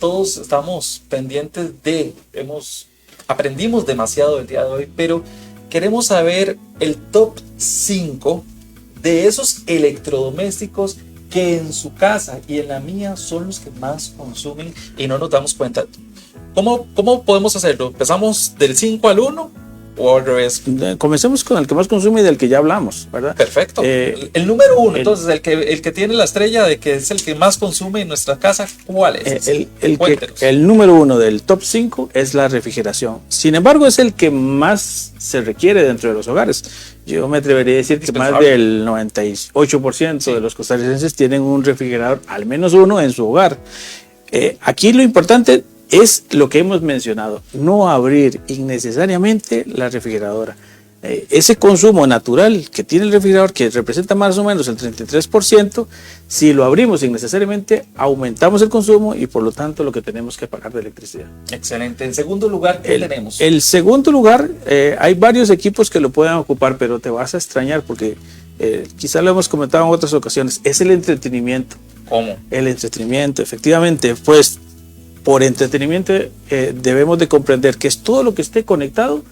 todos estamos pendientes aprendimos demasiado el día de hoy, pero queremos saber el top 5 de esos electrodomésticos que en su casa y en la mía son los que más consumen y no nos damos cuenta. ¿Cómo podemos hacerlo? ¿Empezamos del 5 al 1 o al revés? Comencemos con el que más consume y del que ya hablamos, ¿verdad? Perfecto. El número 1, entonces, el que tiene la estrella de que es el que más consume en nuestra casa, ¿cuál es? El número 1 del top 5 es la refrigeración. Sin embargo, es el que más se requiere dentro de los hogares. Yo me atrevería a decir que más del 98% de los costarricenses tienen un refrigerador, al menos uno, en su hogar. Aquí lo importante es lo que hemos mencionado, no abrir innecesariamente la refrigeradora. Ese consumo natural que tiene el refrigerador, que representa más o menos el 33%, si lo abrimos innecesariamente, aumentamos el consumo y por lo tanto lo que tenemos que pagar de electricidad. Excelente. En segundo lugar, ¿qué tenemos? El segundo lugar, hay varios equipos que lo pueden ocupar, pero te vas a extrañar porque quizá lo hemos comentado en otras ocasiones, es el entretenimiento. ¿Cómo? El entretenimiento, efectivamente, pues por entretenimiento debemos de comprender que es todo lo que esté conectado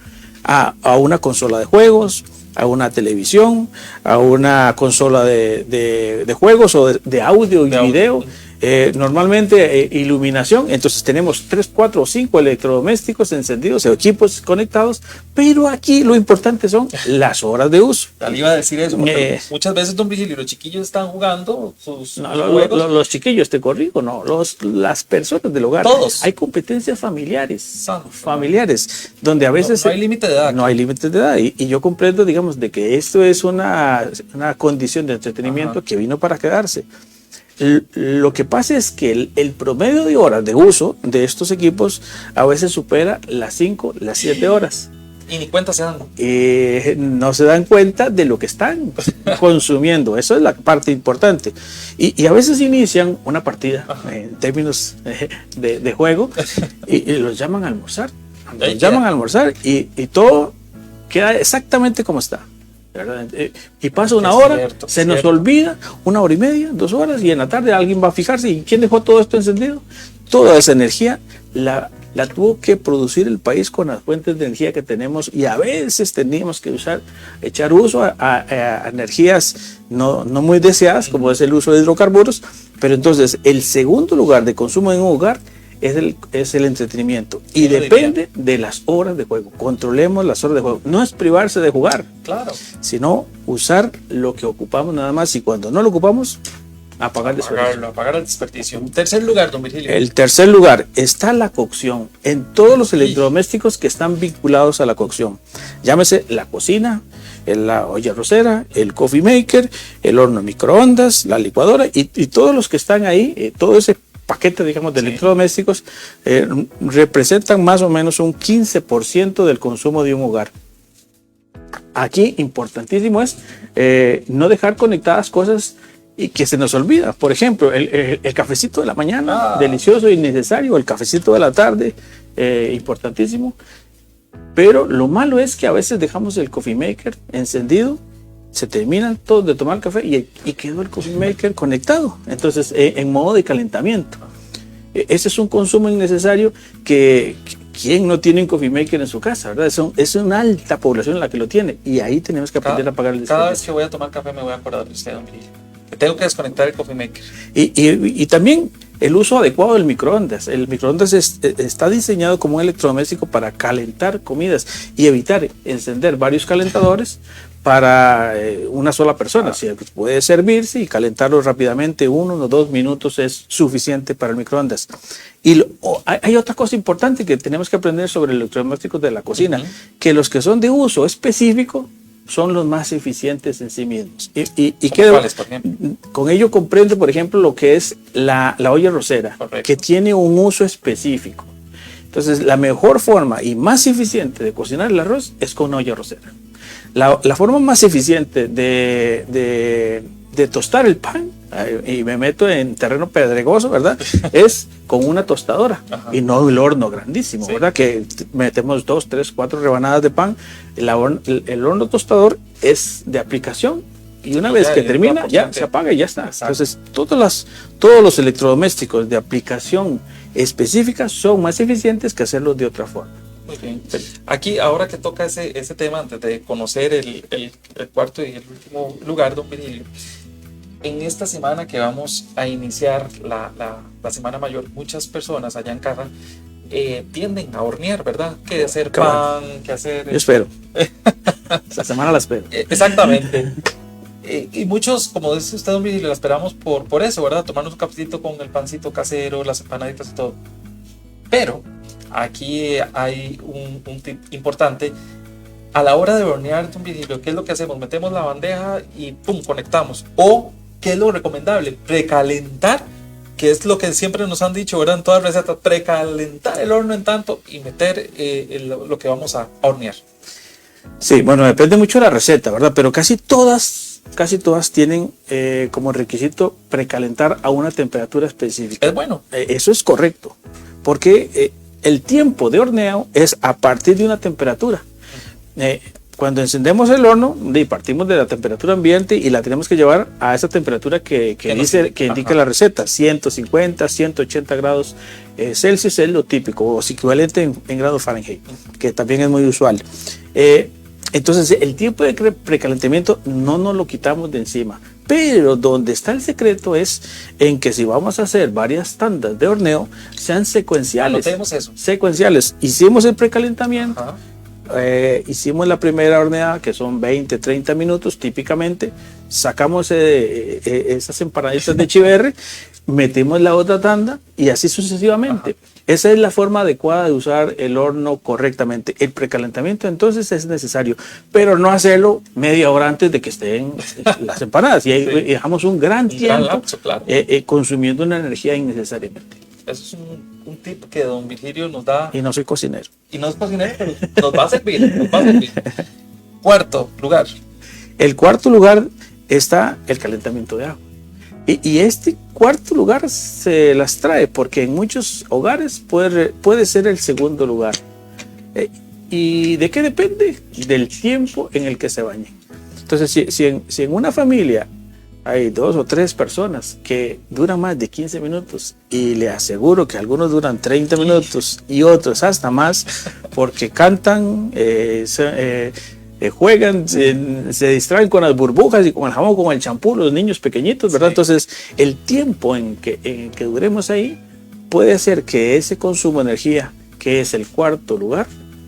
a una consola de juegos, a una televisión, a una consola de juegos o de audio y video. Normalmente iluminación, entonces tenemos 3, 4 o 5 electrodomésticos encendidos o equipos conectados, pero aquí lo importante son las horas de uso. Tal iba a decir eso, muchas veces, don Virgilio, los chiquillos están jugando sus juegos. Los chiquillos, te corrijo, no, las personas del hogar. Todos. Hay competencias familiares, donde a veces no hay límite de edad. No hay límite de edad, y yo comprendo, digamos, de que esto es una condición de entretenimiento que vino para quedarse. Lo que pasa es que el promedio de horas de uso de estos equipos a veces supera las 5, las 7 horas. Y ni cuenta se dan. No se dan cuenta de lo que están consumiendo. Eso es la parte importante. Y a veces inician una partida en términos de juego y los llaman a almorzar. Y todo queda exactamente como está. ¿Verdad? Y pasa una hora, se nos olvida, 1 hora y media, 2 horas, y en la tarde alguien va a fijarse, ¿y quién dejó todo esto encendido? Toda esa energía la tuvo que producir el país con las fuentes de energía que tenemos, y a veces teníamos que echar uso a energías no muy deseadas, como es el uso de hidrocarburos. Pero entonces el segundo lugar de consumo en un hogar es el entretenimiento, y depende de las horas de juego. Controlemos las horas de juego. No es privarse de jugar, claro, sino usar lo que ocupamos nada más, y cuando no lo ocupamos, apagar el desperdicio. En tercer lugar, don Virgilio. El tercer lugar está la cocción, en todos los electrodomésticos que están vinculados a la cocción. Llámese la cocina, la olla arrocera, el coffee maker, el horno microondas, la licuadora y todos los que están ahí, todo ese paquete, digamos, de electrodomésticos representan más o menos un 15% del consumo de un hogar. Aquí importantísimo es no dejar conectadas cosas y que se nos olvida. Por ejemplo, el cafecito de la mañana, delicioso y necesario, el cafecito de la tarde, importantísimo. Pero lo malo es que a veces dejamos el coffee maker encendido, se terminan todos de tomar café y quedó el coffee maker conectado, entonces en modo de calentamiento. Ese es un consumo innecesario que ¿quién no tiene un coffee maker en su casa, verdad? Es una alta población la que lo tiene, y ahí tenemos que aprender a pagar el desperdicio. Cada vez que voy a tomar café me voy a acordar de usted, don Miguel, que tengo que desconectar el coffee maker. Y también el uso adecuado del microondas. El microondas está diseñado como un electrodoméstico para calentar comidas y evitar encender varios calentadores para una sola persona. Si puede servirse y calentarlo rápidamente, 1 o 2 minutos es suficiente para el microondas. Y hay otra cosa importante que tenemos que aprender sobre electrodomésticos de la cocina, que los que son de uso específico son los más eficientes en sí mismos. ¿Cuáles, por ejemplo? Con ello comprendo, por ejemplo, lo que es la olla arrocera, que tiene un uso específico. Entonces, la mejor forma y más eficiente de cocinar el arroz es con una olla arrocera. La forma más eficiente de tostar el pan, y me meto en terreno pedregoso, ¿verdad? Es con una tostadora. Ajá. Y no el horno grandísimo, ¿verdad? Que metemos 2, 3, 4 rebanadas de pan. El horno tostador es de aplicación, y una vez que termina, ya se apaga y ya está. Exacto. Entonces, todos los electrodomésticos de aplicación específica son más eficientes que hacerlos de otra forma. Muy bien. Aquí, ahora que toca ese tema, antes de conocer el cuarto y el último lugar, don Virgilio, en esta semana que vamos a iniciar la Semana Mayor, muchas personas allá en casa tienden a hornear, ¿verdad? Que hacer Claro. pan, que hacer... Yo espero. Esta semana la espero. Exactamente. Y muchos, como dice usted, don Virgilio, la esperamos por eso, ¿verdad? Tomarnos un cafecito con el pancito casero, las empanaditas y todo. Pero aquí hay un tip importante. A la hora de hornear, don Virgilio, ¿qué es lo que hacemos? Metemos la bandeja y ¡pum! Conectamos. O, ¿qué es lo recomendable? Precalentar, que es lo que siempre nos han dicho, ¿verdad? En todas las recetas, precalentar el horno en tanto y meter lo que vamos a hornear. Sí, bueno, depende mucho de la receta, ¿verdad? Pero casi todas tienen como requisito precalentar a una temperatura específica. Es bueno. Eso es correcto, porque el tiempo de horneo es a partir de una temperatura. Cuando encendemos el horno, partimos de la temperatura ambiente y la tenemos que llevar a esa temperatura que indica la receta, 150, 180 grados Celsius es lo típico, o equivalente en grados Fahrenheit, que también es muy usual. Entonces, el tiempo de precalentamiento no nos lo quitamos de encima, pero donde está el secreto es en que si vamos a hacer varias tandas de horneo, sean secuenciales. Anotemos eso. Secuenciales. Hicimos el precalentamiento. Ajá. Hicimos la primera horneada, que son 20, 30 minutos típicamente, sacamos esas empanaditas de chiverre, metimos la otra tanda y así sucesivamente. Ajá. Esa es la forma adecuada de usar el horno correctamente. El precalentamiento entonces es necesario, pero no hacerlo media hora antes de que estén las empanadas y ahí sí, dejamos un gran tiempo lapso, claro, consumiendo una energía innecesariamente. Eso es un tip que don Virgilio nos da. Y no soy cocinero. Y no es cocinero, pero nos va a servir, nos va a servir. Cuarto lugar. El cuarto lugar está el calentamiento de agua. Y este cuarto lugar se las trae porque en muchos hogares puede ser el segundo lugar. ¿Y de qué depende? Del tiempo en el que se bañen. Entonces, si en una familia hay 2 o 3 personas que duran más de 15 minutos y le aseguro que algunos duran 30 minutos y otros hasta más porque cantan, juegan, se distraen con las burbujas y con el jabón, con el champú, los niños pequeñitos, ¿verdad? Sí. Entonces, el tiempo en que duremos ahí puede hacer que ese consumo de energía, que es el cuarto lugar,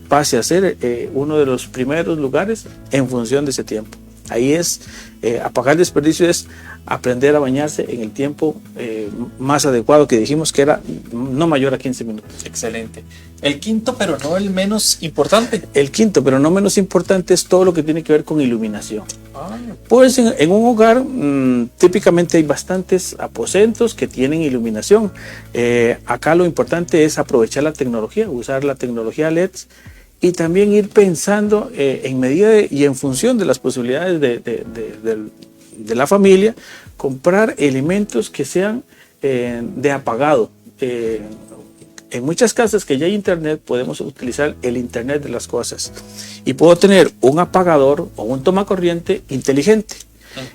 pase a ser uno de los primeros lugares en función de ese tiempo. Ahí es, apagar desperdicio es aprender a bañarse en el tiempo más adecuado que dijimos que era no mayor a 15 minutos. Excelente. El quinto, pero no el menos importante. El quinto, pero no menos importante, es todo lo que tiene que ver con iluminación. Pues en un hogar típicamente hay bastantes aposentos que tienen iluminación. Acá lo importante es aprovechar la tecnología, usar la tecnología LED. Y también ir pensando en medida y en función de las posibilidades de la familia, comprar elementos que sean de apagado. En muchas casas que ya hay internet podemos utilizar el internet de las cosas y puedo tener un apagador o un tomacorriente inteligente.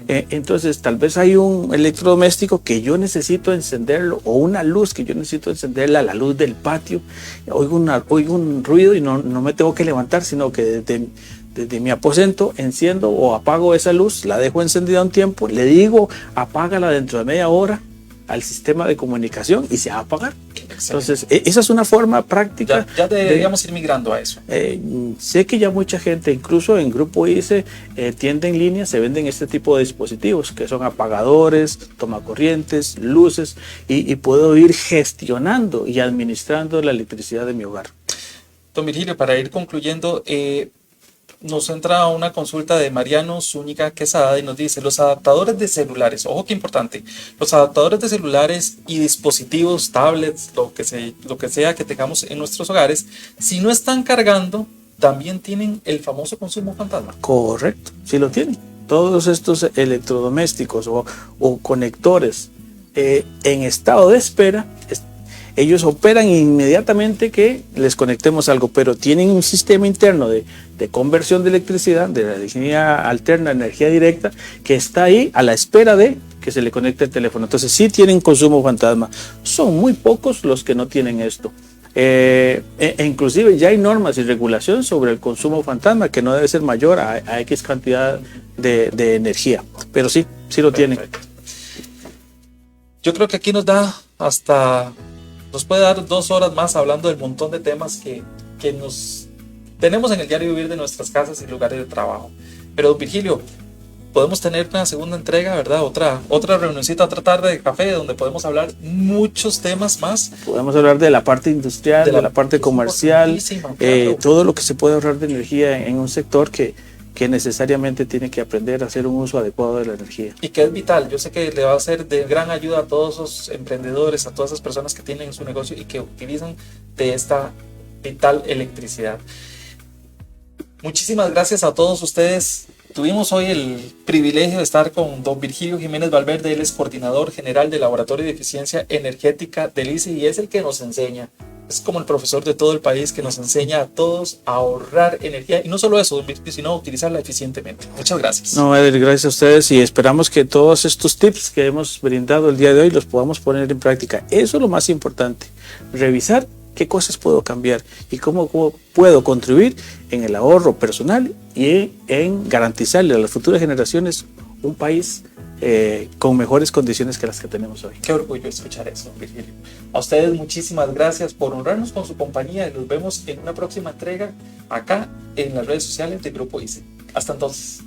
Entonces tal vez hay un electrodoméstico que yo necesito encenderlo o una luz que yo necesito encenderla, la luz del patio, oigo un ruido y no me tengo que levantar, sino que desde mi aposento enciendo o apago esa luz, la dejo encendida un tiempo, le digo apágala dentro de media hora al sistema de comunicación y se va a apagar. Entonces, esa es una forma práctica. Ya deberíamos ir migrando a eso. Sé que ya mucha gente, incluso en Grupo ICE, tienda en línea, se venden este tipo de dispositivos, que son apagadores, tomacorrientes, luces, y puedo ir gestionando y administrando la electricidad de mi hogar. Don Virgilio, para ir concluyendo, nos entra una consulta de Mariano Zúñiga Quesada y nos dice: los adaptadores de celulares, ojo que importante, los adaptadores de celulares y dispositivos, tablets, lo que sea que tengamos en nuestros hogares, si no están cargando, también tienen el famoso consumo fantasma. Correcto, sí lo tienen. Todos estos electrodomésticos o conectores en estado de espera, ellos operan inmediatamente que les conectemos algo, pero tienen un sistema interno de conversión de electricidad, de la energía alterna a energía directa, que está ahí a la espera de que se le conecte el teléfono. Entonces sí tienen consumo fantasma. Son muy pocos los que no tienen esto. Inclusive ya hay normas y regulación sobre el consumo fantasma que no debe ser mayor a X cantidad de energía. Pero sí lo tienen. Yo creo que aquí nos da hasta nos puede dar 2 horas más hablando del montón de temas que nos tenemos en el diario vivir de nuestras casas y lugares de trabajo. Pero don Virgilio, podemos tener una segunda entrega, ¿verdad? Otra reunioncita, otra tarde de café donde podemos hablar muchos temas más. Podemos hablar de la parte industrial, de la parte comercial, claro. todo lo que se puede ahorrar de energía en un sector que necesariamente tiene que aprender a hacer un uso adecuado de la energía. Y que es vital. Yo sé que le va a ser de gran ayuda a todos esos emprendedores, a todas esas personas que tienen su negocio y que utilizan de esta vital electricidad. Muchísimas gracias a todos ustedes. Tuvimos hoy el privilegio de estar con don Virgilio Jiménez Valverde. Él es coordinador general del Laboratorio de Eficiencia Energética del ICE y es el que nos enseña. Es como el profesor de todo el país que nos enseña a todos a ahorrar energía. Y no solo eso, sino a utilizarla eficientemente. Muchas gracias. No, Eder, gracias a ustedes y esperamos que todos estos tips que hemos brindado el día de hoy los podamos poner en práctica. Eso es lo más importante. Revisar qué cosas puedo cambiar y cómo puedo contribuir en el ahorro personal y en garantizarle a las futuras generaciones un país con mejores condiciones que las que tenemos hoy. Qué orgullo escuchar eso, Virgilio. A ustedes muchísimas gracias por honrarnos con su compañía y nos vemos en una próxima entrega acá en las redes sociales de Grupo ICE. Hasta entonces.